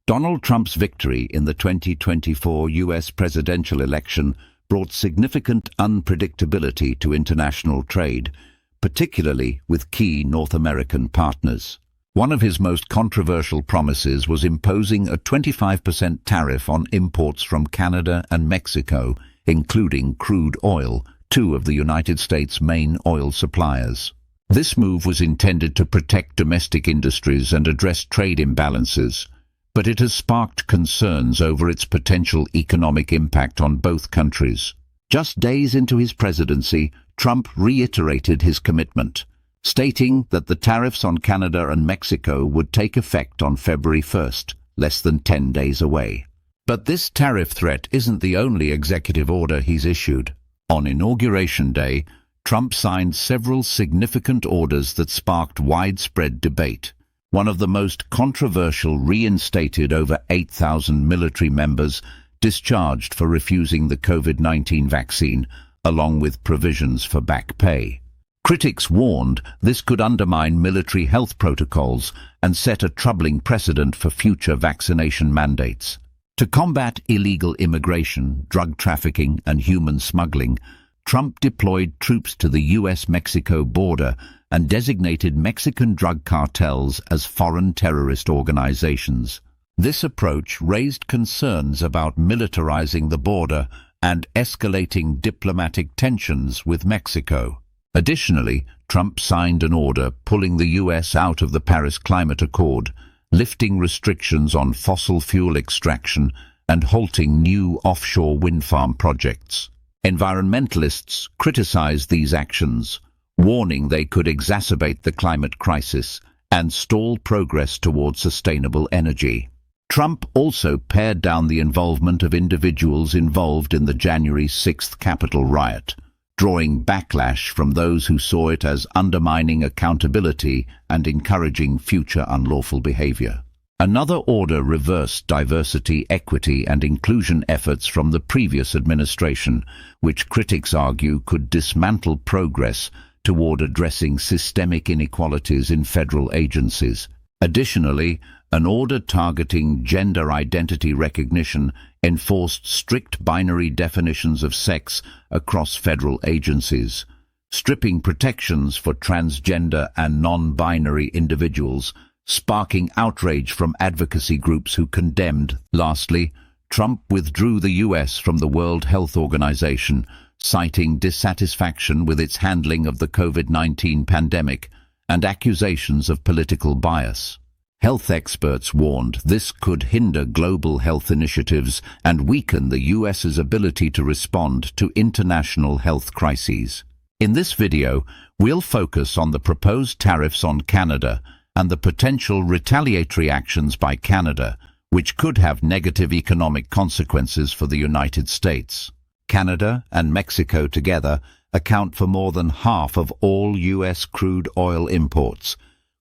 Donald Trump's victory in the 2024 U.S. presidential election brought significant unpredictability to international trade, particularly with key North American partners. One of his most controversial promises was imposing a 25% tariff on imports from Canada and Mexico, including crude oil, two of the United States' main oil suppliers. This move was intended to protect domestic industries and address trade imbalances, but it has sparked concerns over its potential economic impact on both countries. Just days into his presidency, Trump reiterated his commitment, stating that the tariffs on Canada and Mexico would take effect on February 1st, less than 10 days away. But this tariff threat isn't the only executive order he's issued. On Inauguration Day, Trump signed several significant orders that sparked widespread debate. One of the most controversial reinstated over 8,000 military members discharged for refusing the COVID-19 vaccine, along with provisions for back pay. Critics warned this could undermine military health protocols and set a troubling precedent for future vaccination mandates. To combat illegal immigration, drug trafficking, and human smuggling, Trump deployed troops to the U.S.-Mexico border and designated Mexican drug cartels as foreign terrorist organizations. This approach raised concerns about militarizing the border and escalating diplomatic tensions with Mexico. Additionally, Trump signed an order pulling the U.S. out of the Paris Climate Accord, lifting restrictions on fossil fuel extraction and halting new offshore wind farm projects. Environmentalists criticized these actions, warning they could exacerbate the climate crisis and stall progress towards sustainable energy. Trump also pared down the involvement of individuals involved in the January 6th Capitol riot, drawing backlash from those who saw it as undermining accountability and encouraging future unlawful behavior. Another order reversed diversity, equity, and inclusion efforts from the previous administration, which critics argue could dismantle progress toward addressing systemic inequalities in federal agencies. Additionally, an order targeting gender identity recognition enforced strict binary definitions of sex across federal agencies, stripping protections for transgender and non-binary individuals, sparking outrage from advocacy groups who condemned. Lastly, Trump withdrew the U.S. from the World Health Organization, citing dissatisfaction with its handling of the COVID-19 pandemic and accusations of political bias. Health experts warned this could hinder global health initiatives and weaken the U.S.'s ability to respond to international health crises. In this video, we'll focus on the proposed tariffs on Canada and the potential retaliatory actions by Canada, which could have negative economic consequences for the United States. Canada and Mexico together account for more than half of all U.S. crude oil imports,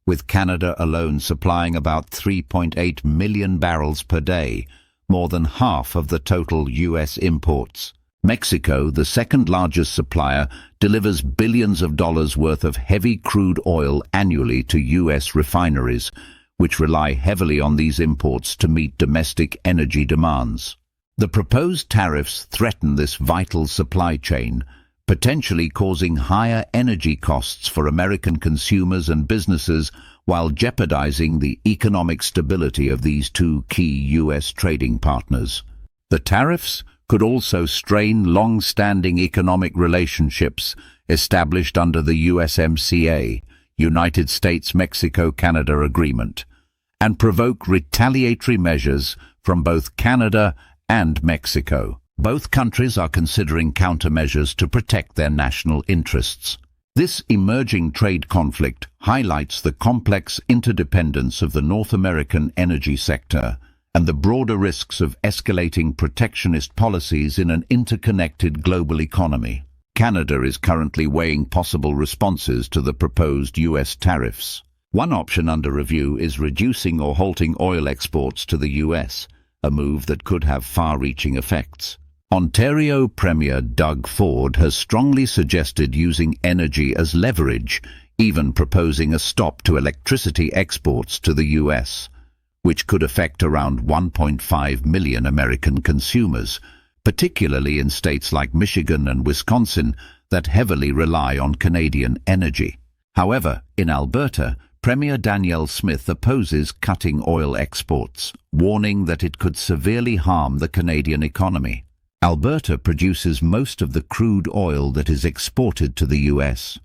with Canada alone supplying about 3.8 million barrels per day, more than half of the total U.S. imports. Mexico, the second largest supplier, delivers billions of dollars worth of heavy crude oil annually to U.S. refineries, which rely heavily on these imports to meet domestic energy demands. The proposed tariffs threaten this vital supply chain, potentially causing higher energy costs for American consumers and businesses while jeopardizing the economic stability of these two key U.S. trading partners. The tariffs could also strain long-standing economic relationships established under the USMCA, United States-Mexico-Canada Agreement, and provoke retaliatory measures from both Canada and Mexico. Both countries are considering countermeasures to protect their national interests. This emerging trade conflict highlights the complex interdependence of the North American energy sector and the broader risks of escalating protectionist policies in an interconnected global economy. Canada is currently weighing possible responses to the proposed U.S. tariffs. One option under review is reducing or halting oil exports to the U.S., a move that could have far-reaching effects. Ontario Premier Doug Ford has strongly suggested using energy as leverage, even proposing a stop to electricity exports to the U.S. which could affect around 1.5 million American consumers, particularly in states like Michigan and Wisconsin that heavily rely on Canadian energy. However, in Alberta, Premier Danielle Smith opposes cutting oil exports, warning that it could severely harm the Canadian economy. Alberta produces most of the crude oil that is exported to the US,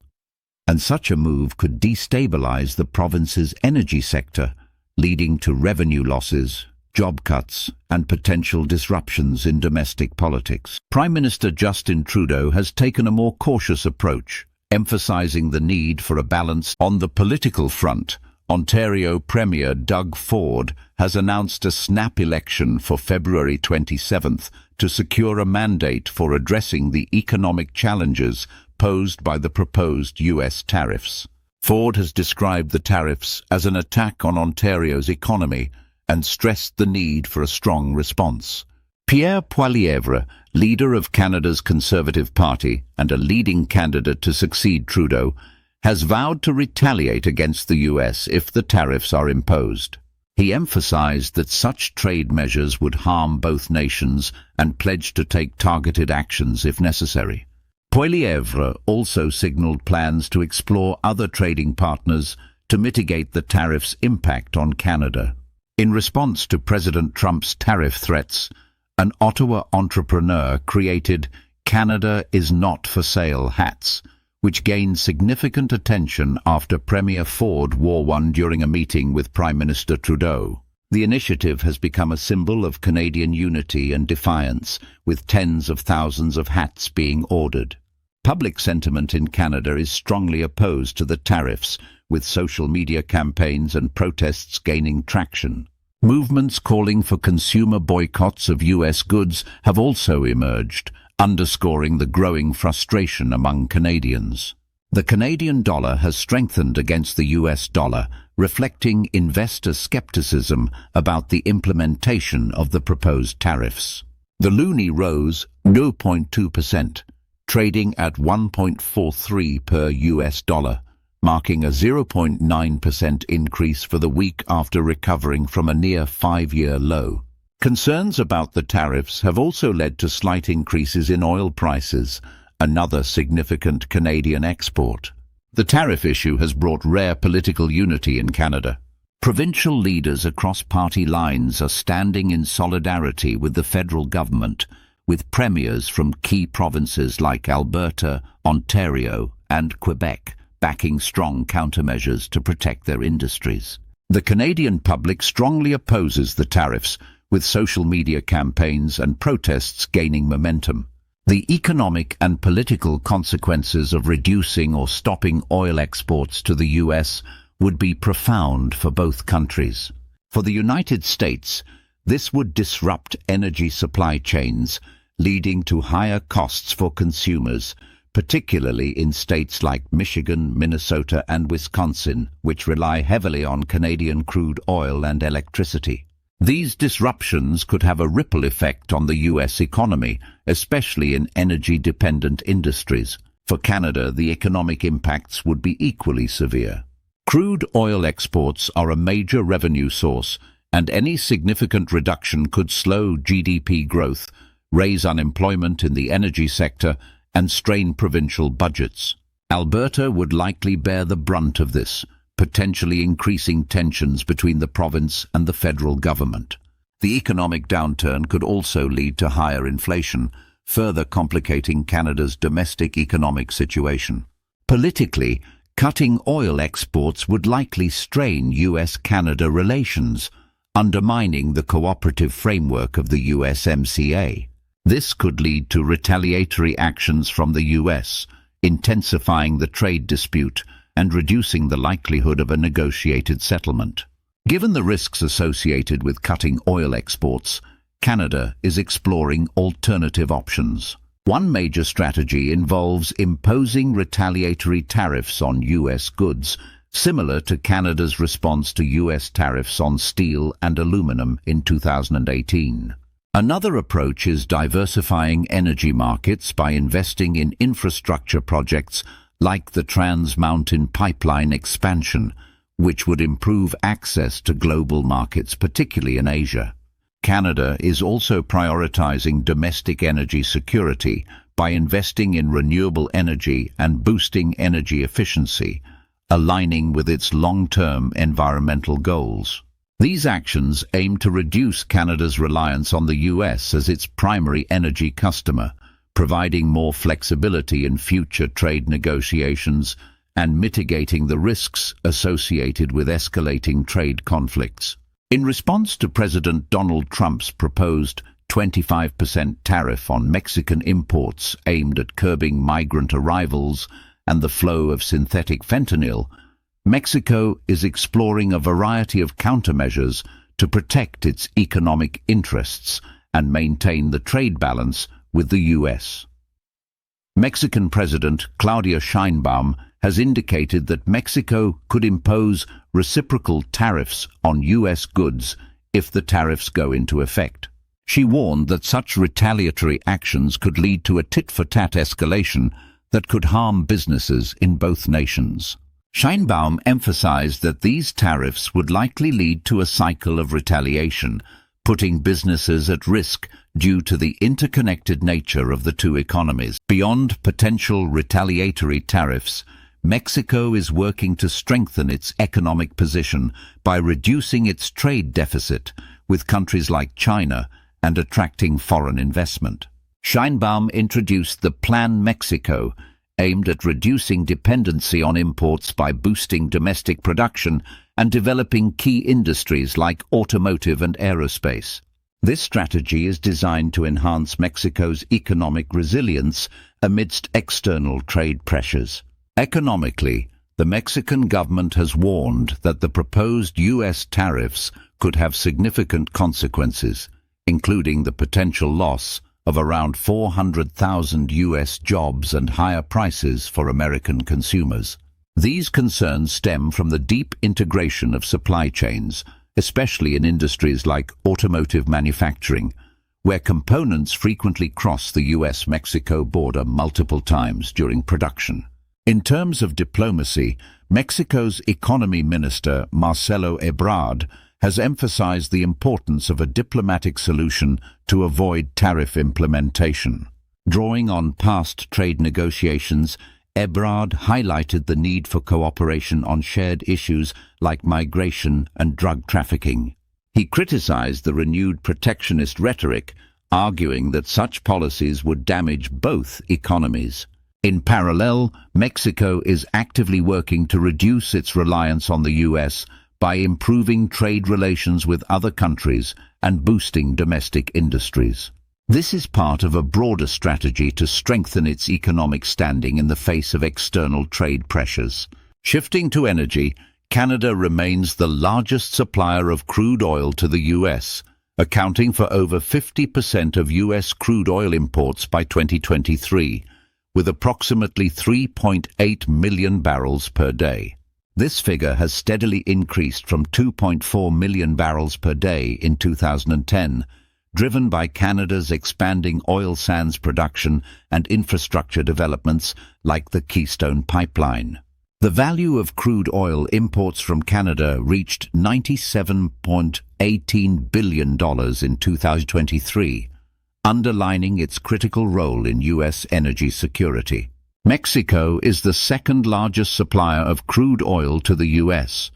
and such a move could destabilize the province's energy sector, leading to revenue losses, job cuts, and potential disruptions in domestic politics. Prime Minister Justin Trudeau has taken a more cautious approach, emphasizing the need for a balance. On the political front, Ontario Premier Doug Ford has announced a snap election for February 27th to secure a mandate for addressing the economic challenges posed by the proposed US tariffs. Ford has described the tariffs as an attack on Ontario's economy and stressed the need for a strong response. Pierre Poilievre, leader of Canada's Conservative Party and a leading candidate to succeed Trudeau, has vowed to retaliate against the US if the tariffs are imposed. He emphasized that such trade measures would harm both nations and pledged to take targeted actions if necessary. Poilievre also signaled plans to explore other trading partners to mitigate the tariffs' impact on Canada. In response to President Trump's tariff threats, an Ottawa entrepreneur created "Canada is not for sale" hats, which gained significant attention after Premier Ford wore one during a meeting with Prime Minister Trudeau. The initiative has become a symbol of Canadian unity and defiance, with tens of thousands of hats being ordered. Public sentiment in Canada is strongly opposed to the tariffs, with social media campaigns and protests gaining traction. Movements calling for consumer boycotts of US goods have also emerged, underscoring the growing frustration among Canadians. The Canadian dollar has strengthened against the US dollar, reflecting investor skepticism about the implementation of the proposed tariffs. The loonie rose 0.2%, trading at 1.43 per US dollar, marking a 0.9% increase for the week after recovering from a near 5-year low. Concerns about the tariffs have also led to slight increases in oil prices, another significant Canadian export. The tariff issue has brought rare political unity in Canada. Provincial leaders across party lines are standing in solidarity with the federal government, with premiers from key provinces like Alberta, Ontario, and Quebec backing strong countermeasures to protect their industries. The Canadian public strongly opposes the tariffs, with social media campaigns and protests gaining momentum. The economic and political consequences of reducing or stopping oil exports to the US would be profound for both countries. For the United States, this would disrupt energy supply chains, leading to higher costs for consumers, particularly in states like Michigan, Minnesota, and Wisconsin, which rely heavily on Canadian crude oil and electricity. These disruptions could have a ripple effect on the US economy, especially in energy-dependent industries. For Canada, the economic impacts would be equally severe. Crude oil exports are a major revenue source, and any significant reduction could slow GDP growth, raise unemployment in the energy sector, and strain provincial budgets. Alberta would likely bear the brunt of this, potentially increasing tensions between the province and the federal government. The economic downturn could also lead to higher inflation, further complicating Canada's domestic economic situation. Politically, cutting oil exports would likely strain US-Canada relations, undermining the cooperative framework of the USMCA. This could lead to retaliatory actions from the US, intensifying the trade dispute and reducing the likelihood of a negotiated settlement. Given the risks associated with cutting oil exports, Canada is exploring alternative options. One major strategy involves imposing retaliatory tariffs on US goods, similar to Canada's response to US tariffs on steel and aluminum in 2018. Another approach is diversifying energy markets by investing in infrastructure projects like the Trans Mountain Pipeline expansion, which would improve access to global markets, particularly in Asia. Canada is also prioritizing domestic energy security by investing in renewable energy and boosting energy efficiency, aligning with its long-term environmental goals. These actions aim to reduce Canada's reliance on the US as its primary energy customer, providing more flexibility in future trade negotiations and mitigating the risks associated with escalating trade conflicts. In response to President Donald Trump's proposed 25% tariff on Mexican imports aimed at curbing migrant arrivals and the flow of synthetic fentanyl, Mexico is exploring a variety of countermeasures to protect its economic interests and maintain the trade balance with the US. Mexican President Claudia Sheinbaum has indicated that Mexico could impose reciprocal tariffs on US goods if the tariffs go into effect. She warned that such retaliatory actions could lead to a tit-for-tat escalation that could harm businesses in both nations. Sheinbaum emphasized that these tariffs would likely lead to a cycle of retaliation, putting businesses at risk due to the interconnected nature of the two economies. Beyond potential retaliatory tariffs, Mexico is working to strengthen its economic position by reducing its trade deficit with countries like China and attracting foreign investment. Sheinbaum introduced the Plan Mexico, aimed at reducing dependency on imports by boosting domestic production and developing key industries like automotive and aerospace. This strategy is designed to enhance Mexico's economic resilience amidst external trade pressures. Economically, the Mexican government has warned that the proposed US tariffs could have significant consequences, including the potential loss of around 400,000 US jobs and higher prices for American consumers. These concerns stem from the deep integration of supply chains, especially in industries like automotive manufacturing, where components frequently cross the US-Mexico border multiple times during production. In terms of diplomacy, Mexico's economy minister, Marcelo Ebrard, has emphasized the importance of a diplomatic solution to avoid tariff implementation. Drawing on past trade negotiations, Ebrard highlighted the need for cooperation on shared issues like migration and drug trafficking. He criticized the renewed protectionist rhetoric, arguing that such policies would damage both economies. In parallel, Mexico is actively working to reduce its reliance on the US by improving trade relations with other countries and boosting domestic industries. This is part of a broader strategy to strengthen its economic standing in the face of external trade pressures. Shifting to energy, Canada remains the largest supplier of crude oil to the US, accounting for over 50% of US crude oil imports by 2023, with approximately 3.8 million barrels per day. This figure has steadily increased from 2.4 million barrels per day in 2010, driven by Canada's expanding oil sands production and infrastructure developments like the Keystone Pipeline. The value of crude oil imports from Canada reached $97.18 billion in 2023, underlining its critical role in U.S. energy security. Mexico is the second-largest supplier of crude oil to the U.S.,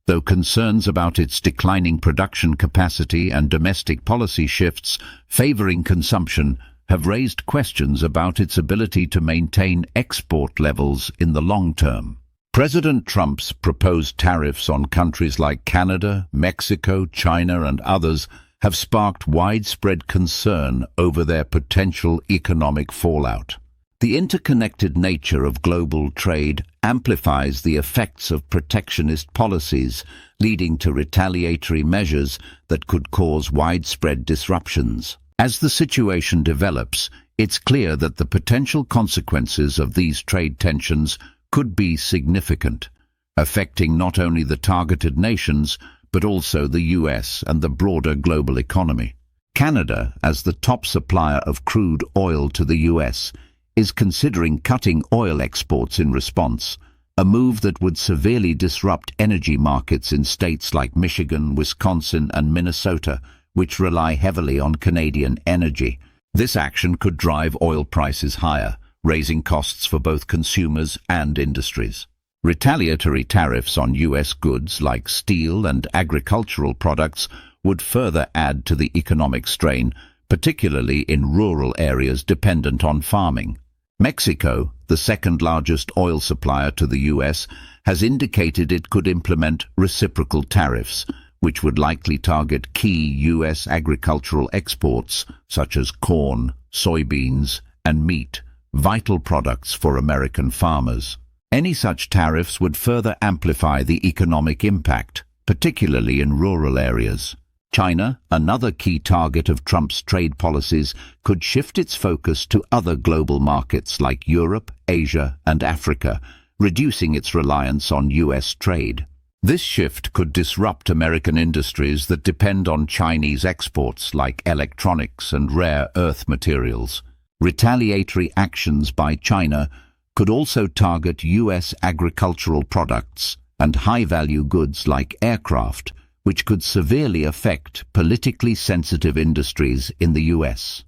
though concerns about its declining production capacity and domestic policy shifts favoring consumption have raised questions about its ability to maintain export levels in the long term. President Trump's proposed tariffs on countries like Canada, Mexico, China, and others have sparked widespread concern over their potential economic fallout. The interconnected nature of global trade amplifies the effects of protectionist policies, leading to retaliatory measures that could cause widespread disruptions. As the situation develops, it's clear that the potential consequences of these trade tensions could be significant, affecting not only the targeted nations, but also the US and the broader global economy. Canada, as the top supplier of crude oil to the US, is considering cutting oil exports in response, a move that would severely disrupt energy markets in states like Michigan, Wisconsin, and Minnesota, which rely heavily on Canadian energy. This action could drive oil prices higher, raising costs for both consumers and industries. Retaliatory tariffs on U.S. goods like steel and agricultural products would further add to the economic strain, particularly in rural areas dependent on farming. Mexico, the second-largest oil supplier to the U.S., has indicated it could implement reciprocal tariffs, which would likely target key U.S. agricultural exports such as corn, soybeans, and meat, vital products for American farmers. Any such tariffs would further amplify the economic impact, particularly in rural areas. China, another key target of Trump's trade policies, could shift its focus to other global markets like Europe, Asia, and Africa, reducing its reliance on U.S. trade. This shift could disrupt American industries that depend on Chinese exports like electronics and rare earth materials. Retaliatory actions by China could also target U.S. agricultural products and high-value goods like aircraft, which could severely affect politically sensitive industries in the U.S.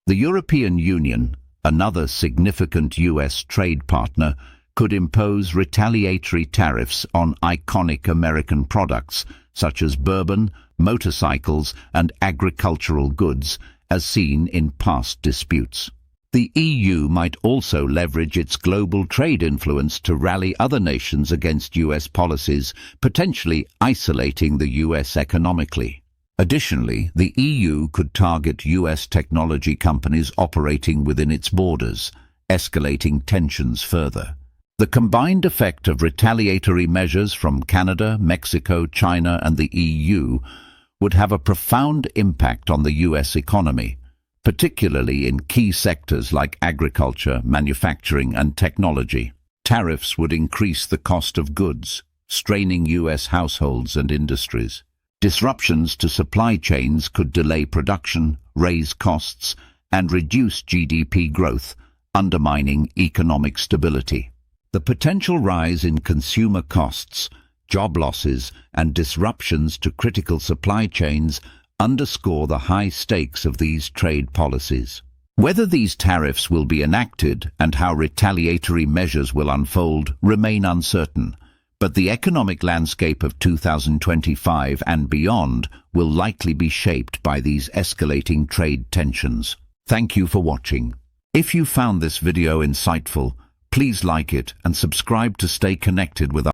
The European Union, another significant U.S. trade partner, could impose retaliatory tariffs on iconic American products such as bourbon, motorcycles, and agricultural goods, as seen in past disputes. The EU might also leverage its global trade influence to rally other nations against U.S. policies, potentially isolating the U.S. economically. Additionally, the EU could target U.S. technology companies operating within its borders, escalating tensions further. The combined effect of retaliatory measures from Canada, Mexico, China, and the EU would have a profound impact on the U.S. economy, particularly in key sectors like agriculture, manufacturing, and technology. Tariffs would increase the cost of goods, straining U.S. households and industries. Disruptions to supply chains could delay production, raise costs, and reduce GDP growth, undermining economic stability. The potential rise in consumer costs, job losses, and disruptions to critical supply chains underscore the high stakes of these trade policies. Whether these tariffs will be enacted and how retaliatory measures will unfold remain uncertain, but the economic landscape of 2025 and beyond will likely be shaped by these escalating trade tensions. Thank you for watching. If you found this video insightful, please like it and subscribe to stay connected with